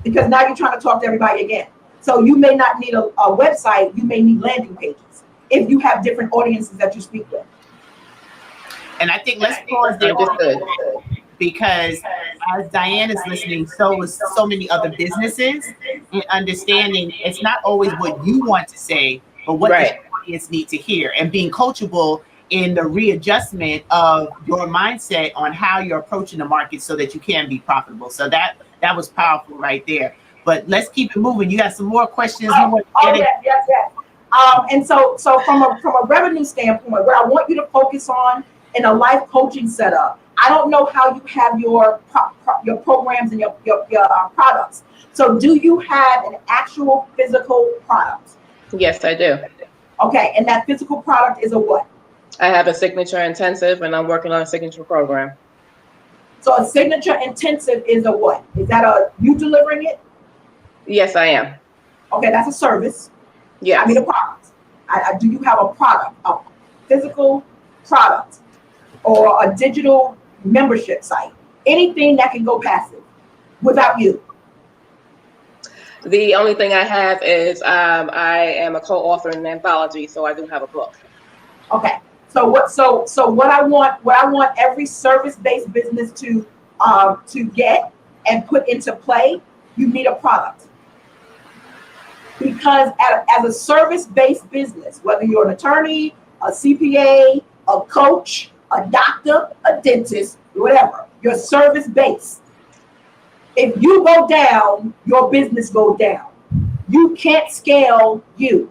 because now you're trying to talk to everybody again. So you may not need a website, you may need landing pages if you have different audiences that you speak with. And I think let's pause there because as Diane is listening, so is so many other businesses, and understanding it's not always what you want to say, but what the audience need to hear, and being coachable in the readjustment of your mindset on how you're approaching the market so that you can be profitable. So that was powerful right there. But let's keep it moving. You have some more questions? Yes. And so from a revenue standpoint, what I want you to focus on in a life coaching setup, I don't know how you have your programs and your products. So do you have an actual physical product? Yes, I do. Okay, and that physical product is a what? I have a signature intensive, and I'm working on a signature program. So a signature intensive is a what? Is that you delivering it? Yes, I am. Okay, that's a service. Yes. I mean a product. Do you have a product, a physical product, or a digital membership site? Anything that can go passive without you? The only thing I have is I am a co-author in an anthology, so I do have a book. Okay. So what I want every service-based business to get and put into play, you need a product. Because as a service-based business, whether you're an attorney, a CPA, a coach, a doctor, a dentist, whatever, you're service-based. If you go down, your business goes down. You can't scale you.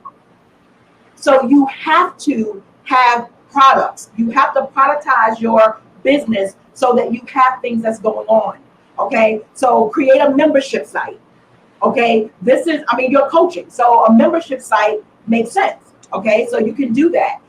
So you have to have products. You have to productize your business so that you have things that's going on. Okay, so create a membership site. Okay, you're coaching, so a membership site makes sense. Okay, so you can do that.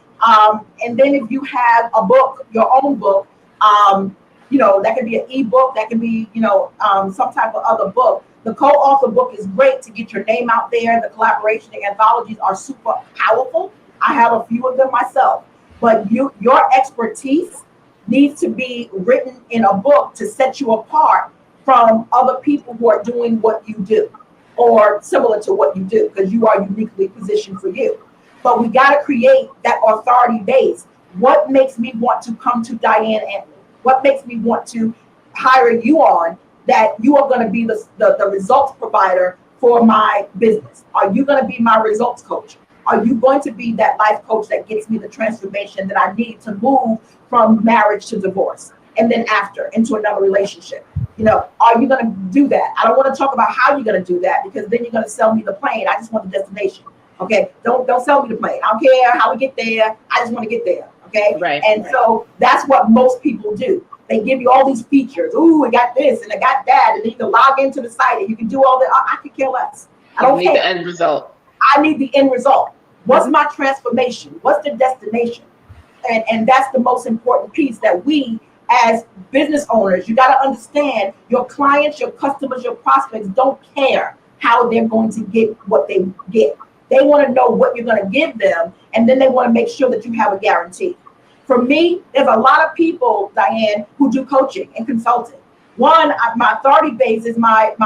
And then if you have a book, your own book, that could be an ebook, that could be, some type of other book. The co-author book is great to get your name out there. The collaboration, the anthologies are super powerful. I have a few of them myself, but your expertise needs to be written in a book to set you apart from other people who are doing what you do or similar to what you do, because you are uniquely positioned for you. But we got to create that authority base. What makes me want to come to Diane Anthony? What makes me want to hire you on, that you are going to be the results provider for my business? Are you going to be my results coach? Are you going to be that life coach that gets me the transformation that I need to move from marriage to divorce and then after into another relationship? You know, are you going to do that? I don't want to talk about how you're going to do that, because then you're going to sell me the plane. I just want the destination. Okay, don't sell me the plane. I don't care how we get there. I just want to get there. Okay, Right. And so that's what most people do. They give you all these features. Ooh, I got this and I got that, and then you can log into the site and you can do all that. I could care less. I don't need care. the end result. I need the end result. What's my transformation? What's the destination? And that's the most important piece, that we as business owners, you got to understand your clients, your customers, your prospects don't care how they're going to get what they get. They want to know what you're going to give them, and then they want to make sure that you have a guarantee. For me, there's a lot of people, Diane, who do coaching and consulting. One, my authority base is my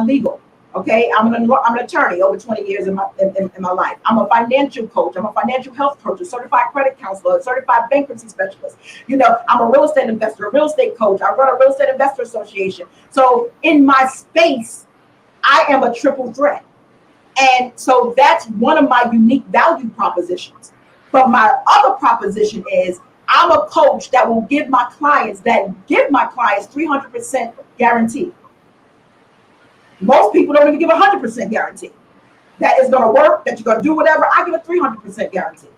legal. Okay, I'm an attorney over 20 years in my life. I'm a financial coach. I'm a financial health coach, a certified credit counselor, a certified bankruptcy specialist. You know, I'm a real estate investor, a real estate coach. I run a real estate investor association. So in my space, I am a triple threat. And so that's one of my unique value propositions. But my other proposition is, I'm a coach that will give my clients 300% guarantee. Most people don't even give 100% guarantee that it's going to work, that you're going to do whatever. I give a 300% guarantee.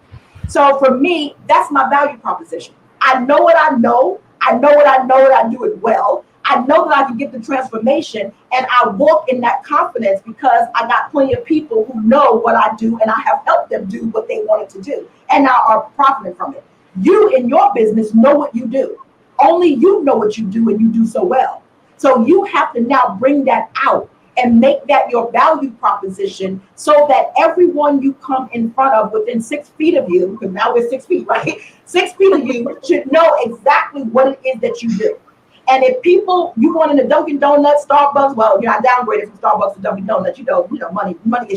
So for me, that's my value proposition. I know what I know. I know what I know, and I do it well. I know that I can get the transformation, and I walk in that confidence because I got plenty of people who know what I do, and I have helped them do what they wanted to do, and now are profiting from it. You in your business know what you do. Only you know what you do, and you do so well. So you have to now bring that out and make that your value proposition, so that everyone you come in front of within 6 feet of you, because now we're 6 feet, right? 6 feet of you should know exactly what it is that you do. And if people, you going into Dunkin' Donuts, Starbucks, well, I downgraded from Starbucks to Dunkin' Donuts, money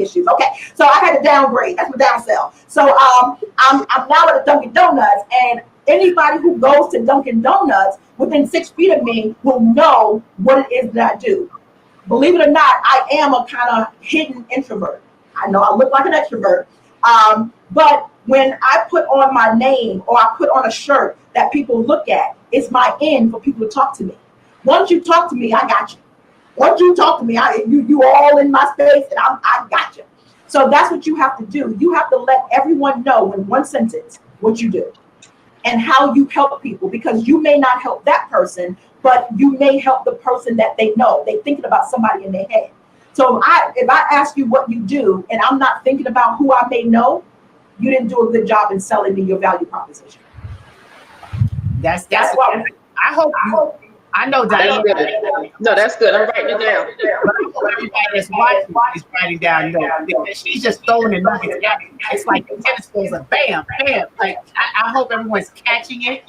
issues. Okay, so I had to downgrade. That's my downsell. So I'm now at a Dunkin' Donuts, and anybody who goes to Dunkin' Donuts within 6 feet of me will know what it is that I do. Believe it or not, I am a kind of hidden introvert. I know I look like an extrovert, but when I put on my name or I put on a shirt that people look at, it's my end for people to talk to me. Once you talk to me, I got you. Once you talk to me, you all in my space, and I got you. So that's what you have to do. You have to let everyone know in one sentence what you do and how you help people, because you may not help that person, but you may help the person that they know. They're thinking about somebody in their head. So if I ask you what you do and I'm not thinking about who I may know, you didn't do a good job in selling me your value proposition. That's what I hope you. I know Diane. No, that's good. I'm writing it down. Everybody that's watching is writing down notes. She's just throwing the nuggets at me. It's like the tennis balls are bam, bam. Like I hope everyone's catching it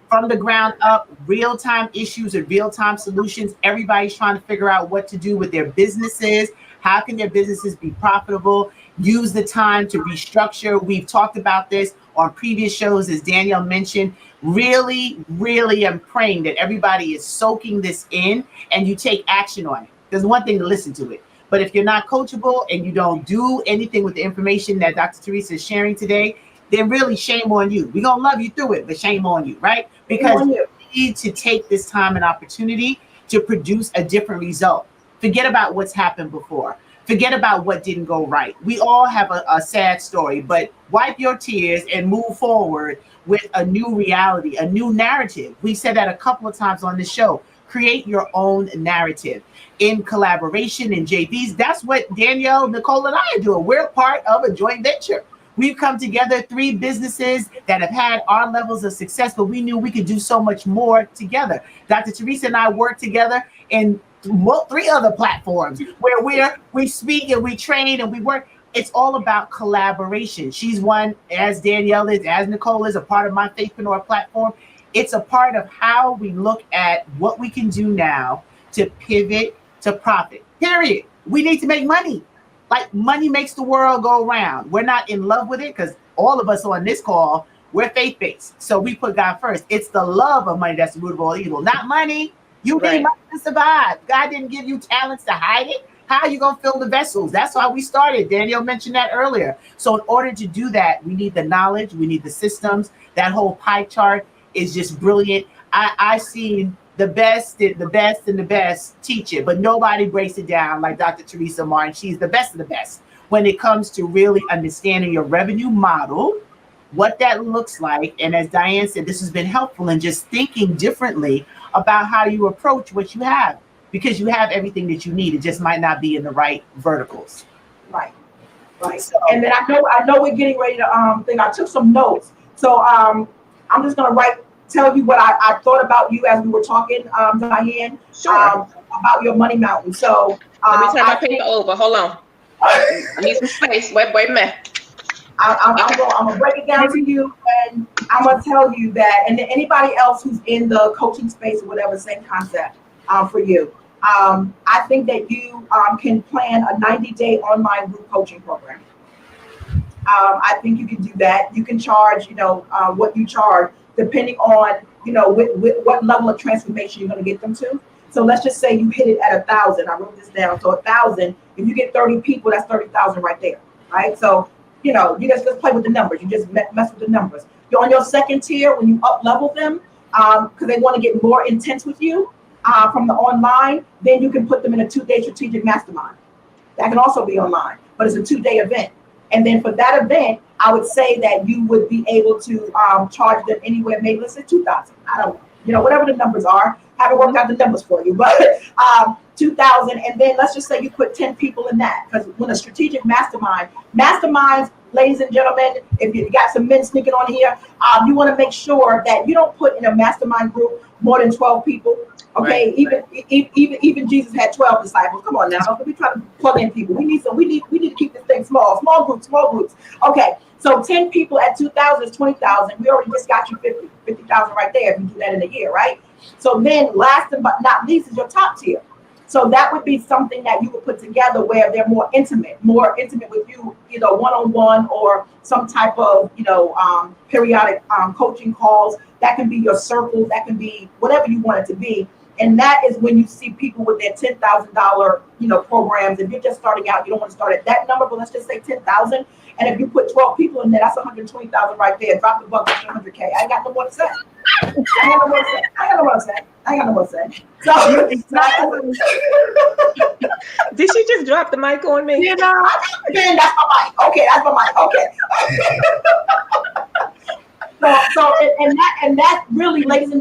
from the ground up. Real-time issues and real-time solutions. Everybody's trying to figure out what to do with their businesses. How can their businesses be profitable? Use the time to restructure. We've talked about this on previous shows, as Danielle mentioned. Really, really, I'm praying that everybody is soaking this in and you take action on it. There's one thing to listen to it, but if you're not coachable and you don't do anything with the information that Dr. Teresa is sharing today, then really shame on you. We're going to love you through it, but shame on you, right? Because you need to take this time and opportunity to produce a different result. Forget about what's happened before. Forget about what didn't go right. We all have a sad story, but wipe your tears and move forward with a new reality, a new narrative. We said that a couple of times on the show. Create your own narrative in collaboration in JVs. That's what Danielle, Nicole, and I are doing. We're part of a joint venture. We've come together, 3 businesses that have had our levels of success, but we knew we could do so much more together. Dr. Teresa and I worked together in three other platforms where we speak and we train and we work. It's all about collaboration. She's one, as Danielle is, as Nicole is, a part of my Faithpreneur platform. It's a part of how we look at what we can do now to pivot to profit. Period. We need to make money. Like, money makes the world go round. We're not in love with it because all of us on this call, we're faith-based. So we put God first. It's the love of money that's the root of all evil, not money. You need money to survive. God didn't give you talents to hide it. How are you going to fill the vessels? That's why we started. Danielle mentioned that earlier. So in order to do that, we need the knowledge. We need the systems. That whole pie chart is just brilliant. I've seen the best teach it, but nobody breaks it down like Dr. Teresa R. And she's the best of the best when it comes to really understanding your revenue model, what that looks like. And as Diane said, this has been helpful in just thinking differently about how you approach what you have, because you have everything that you need. It just might not be in the right verticals. Right. So, and then I know we're getting ready to think. I took some notes. So I'm just gonna tell you what I thought about you as we were talking, Diane. Sure. About your money mountain. So let me turn my paper over. Hold on. I need some space. Wait a minute. I'm gonna break it down to you, and I'm gonna tell you that, and anybody else who's in the coaching space or whatever, same concept for you. I think that you can plan a 90-day online group coaching program. I think you can do that. You can charge, what you charge, depending on, what level of transformation you're going to get them to. So let's just say you hit it at 1,000. I wrote this down. So 1,000. If you get 30 people, that's 30,000 right there, right? So you just play with the numbers. You just mess with the numbers. You're on your second tier when you up level them, because they want to get more intense with you. From the online, then you can put them in a 2-day strategic mastermind. That can also be online, but it's a 2-day event. And then for that event, I would say that you would be able to charge them anywhere, maybe let's say 2,000. I don't know, whatever the numbers are. Haven't worked out the numbers for you, but 2,000. And then let's just say you put 10 people in that, because when a strategic masterminds, ladies and gentlemen, if you got some men sneaking on here, you want to make sure that you don't put in a mastermind group more than 12 people. Okay, right. Even Jesus had 12 disciples. Come on now, we try to plug in people. We need to keep this thing small groups. Okay, so 10 people at 2,000 is 20,000. We already just got you 50,000 right there if you do that in a year, right? So then, last but not least, is your top tier. So that would be something that you would put together where they're more intimate with you, one-on-one or some type of, periodic coaching calls. That can be your circle. That can be whatever you want it to be. And that is when you see people with their $10,000, programs. If you're just starting out, you don't want to start at that number, but let's just say 10,000. And if you put 12 people in there, that's 120,000 right there. Drop the buck, that's 100K. I ain't got no more to say. So did she just drop the mic on me? Then that's my mic. Okay, that's my mic. Okay. So that really, ladies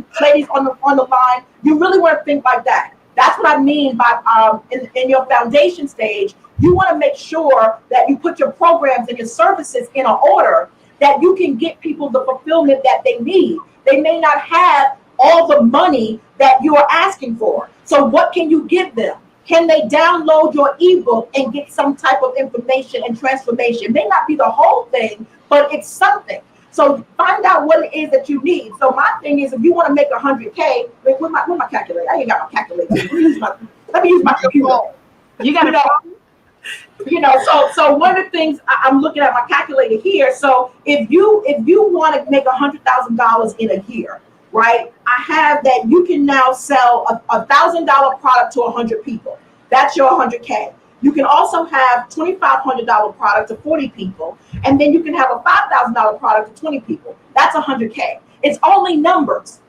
on the line, you really want to think like that. That's what I mean by in your foundation stage, you want to make sure that you put your programs and your services in an order that you can get people the fulfillment that they need. They may not have all the money that you are asking for. So what can you give them? Can they download your ebook and get some type of information and transformation? It may not be the whole thing, but it's something. So find out what it is that you need. So my thing is, if you want to make 100K, wait, where's my calculator? I ain't got my calculator. Let me use my computer. You got So one of the things I'm looking at my calculator here. So if you want to make $100,000 in a year, right? I have that you can now sell a $1,000 product to 100 people. That's your 100K. You can also have $2,500 product to 40 people, and then you can have a $5,000 product to 20 people. That's 100K. It's only numbers.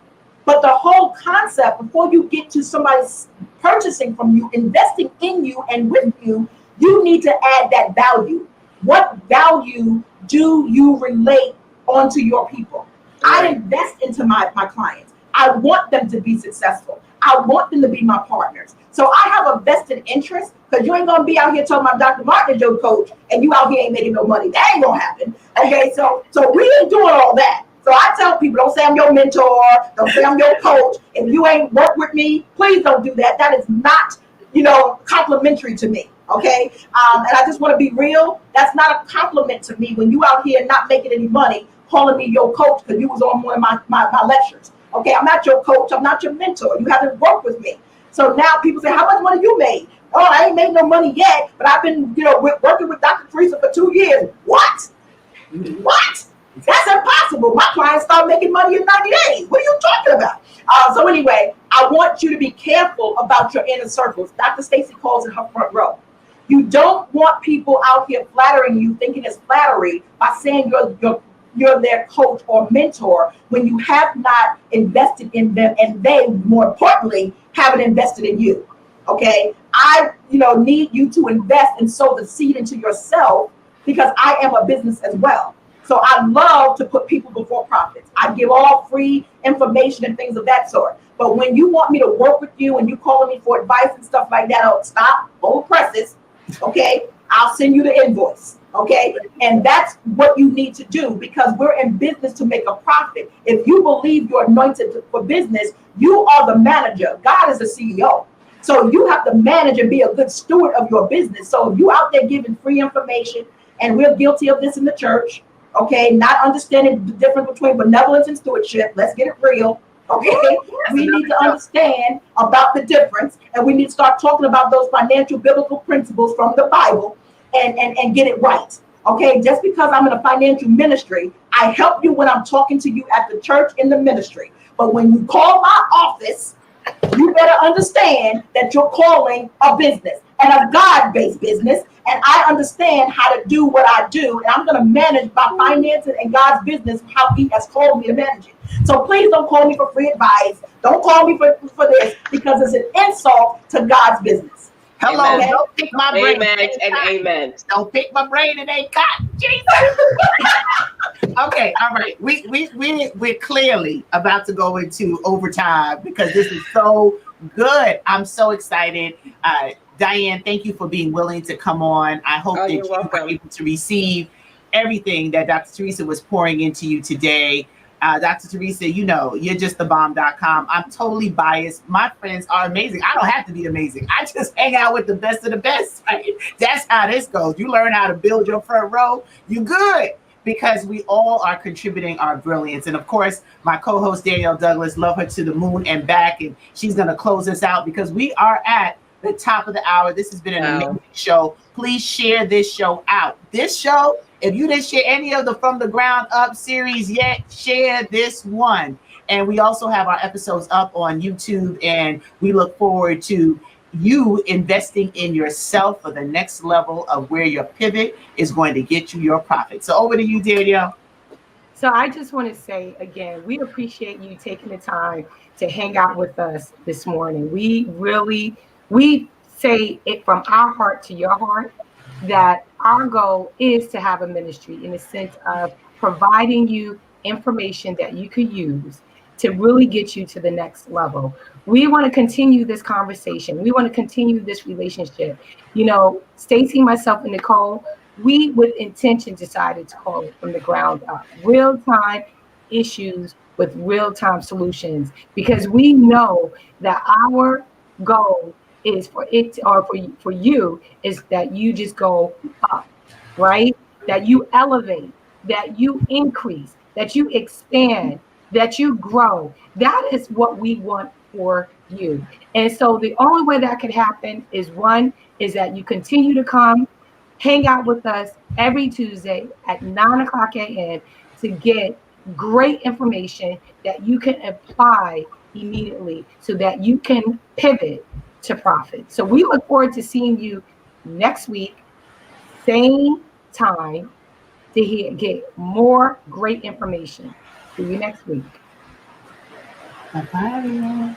But the whole concept, before you get to somebody purchasing from you, investing in you and with you, you need to add that value. What value do you relate onto your people? I invest into my clients. I want them to be successful. I want them to be my partners. So I have a vested interest, because you ain't going to be out here talking about Dr. Martin is your coach and you out here ain't making no money. That ain't going to happen. Okay, so we ain't doing all that. So I tell people, don't say I'm your mentor. Don't say I'm your coach. If you ain't work with me, please don't do that. That is not complimentary to me. Okay. And I just want to be real. That's not a compliment to me when you out here not making any money, calling me your coach because you was on one of my lectures. Okay. I'm not your coach. I'm not your mentor. You haven't worked with me. So now people say, how much money you made? Oh, I ain't made no money yet, but I've been, working with Dr. Teresa for 2 years. What? That's impossible. My clients start making money in 90 days. What are you talking about? So anyway, I want you to be careful about your inner circles. Dr. Stacie calls it her front row. You don't want people out here flattering you, thinking it's flattery by saying you're their coach or mentor when you have not invested in them, and they, more importantly, haven't invested in you. Okay, I need you to invest and sow the seed into yourself, because I am a business as well. So I love to put people before profits. I give all free information and things of that sort. But when you want me to work with you and you calling me for advice and stuff like that, oh, stop, hold presses. Okay, I'll send you the invoice. Okay, and that's what you need to do, because we're in business to make a profit. If you believe you're anointed for business, you are the manager. God is the CEO. So you have to manage and be a good steward of your business. So if you out there giving free information, and we're guilty of this in the church, okay, not understanding the difference between benevolence and stewardship. Let's get it real. Okay, we need to understand about the difference, and we need to start talking about those financial biblical principles from the Bible and get it right. Okay, just because I'm in a financial ministry, I help you when I'm talking to you at the church in the ministry. But when you call my office, you better understand that you're calling a business, and a God-based business, and I understand how to do what I do, and I'm going to manage my finances and God's business how He has called me to manage it. So please don't call me for free advice. Don't call me for this, because it's an insult to God's business. Hello, Amen. don't pick my brain. Amen and amen. Don't pick my brain, it ain't cotton. Jesus. Okay, all right. We're clearly about to go into overtime because this is so good. I'm so excited. Diane, thank you for being willing to come on. I hope that you were able to receive everything that Dr. Teresa was pouring into you today. Dr. Teresa, you're just thebomb.com. I'm totally biased. My friends are amazing. I don't have to be amazing. I just hang out with the best of the best. Right? That's how this goes. You learn how to build your front row, you good. Because we all are contributing our brilliance. And of course, my co-host Danielle Douglas, love her to the moon and back. And she's going to close us out because we are at the top of the hour. This has been an amazing show. Please share this show out. This show, if you didn't share any of the From the Ground Up series yet, share this one. And we also have our episodes up on YouTube, and we look forward to you investing in yourself for the next level of where your pivot is going to get you your profit. So over to you, Danielle. So I just want to say again, we appreciate you taking the time to hang out with us this morning. We say it from our heart to your heart that our goal is to have a ministry in the sense of providing you information that you could use to really get you to the next level. We want to continue this conversation. We want to continue this relationship. Stacie, myself, and Nicole, we with intention decided to call it From the Ground Up. Real-time issues with real-time solutions, because we know that our goal is for you is that you just go up, right? That you elevate, that you increase, that you expand, that you grow. That is what we want for you. And so the only way that could happen is that you continue to come hang out with us every Tuesday at 9:00 a.m. to get great information that you can apply immediately so that you can pivot to profit. So we look forward to seeing you next week, same time, to get more great information. See you next week. Bye-bye.